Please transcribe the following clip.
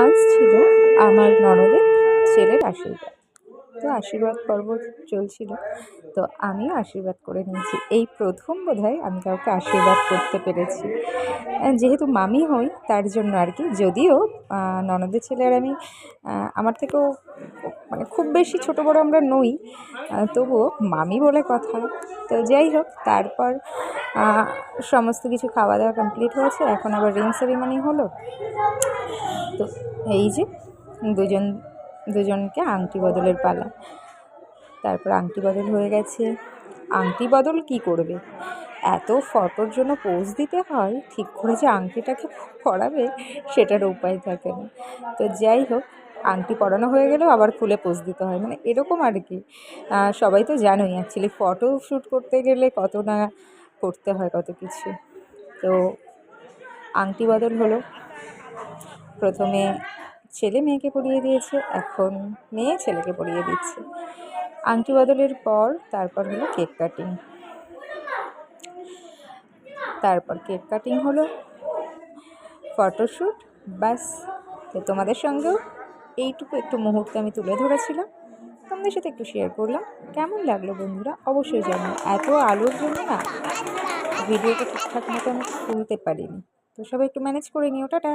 আজ ছিল আমার ননদের ছেলের আশীর্বাদ। তো আশীর্বাদ পর্ব চলছিল। তো আমিও আশীর্বাদ করে নিয়েছি। এই প্রথম বোধহয় আমি কাউকে আশীর্বাদ করতে পেরেছি। যেহেতু মামি হই তার জন্য আর কি। যদিও ননদের ছেলে আর আমি আমার থেকেও মানে খুব বেশি ছোটো বড়ো আমরা নই, তবুও মামি বলে কথা। তো যাই হোক, তারপর সমস্ত কিছু খাওয়া দাওয়া কমপ্লিট হয়েছে। এখন আবার রিং সেরিমনি হলো। তো এই যে দুজনকে আংটি বদলের পালা। তারপর আংটি বদল হয়ে গেছে। আংটি বদল কি করবে, এত ফটোর জন্য পোজ দিতে হয়, ঠিক করে যে আংটিটাকে পরাবে সেটার উপায় থাকে না। তো যাই হোক, আংটি পরানো হয়ে গেলেও আবার খুলে পোজ দিতে হয়, মানে এরকম আর কি। সবাই তো জানোই অ্যাকচুয়ালি ফটো শ্যুট করতে গেলে কত না করতে হয়, কত কিছু। তো আংটি বদল হলো। প্রথমে ছেলে মেয়েকে পরিয়ে দিয়েছে, এখন মেয়ে ছেলেকে পরিয়ে দিচ্ছে। আংটি বদলের পর তারপর হলো কেক কাটিং। তারপর কেক কাটিং হলো, ফটোশ্যুট, ব্যাস। তো তোমাদের সঙ্গেও এইটুকু একটু মুহূর্ত আমি তুলে ধরেছিলাম, তোমাদের সাথে একটু শেয়ার করলাম। কেমন লাগলো বন্ধুরা অবশ্যই জানো। এত আলোর জন্য না ভিডিওটা ঠিকঠাক মতো আমি তুলতে পারিনি। তো সবাই একটু ম্যানেজ করে নিও। টাটা।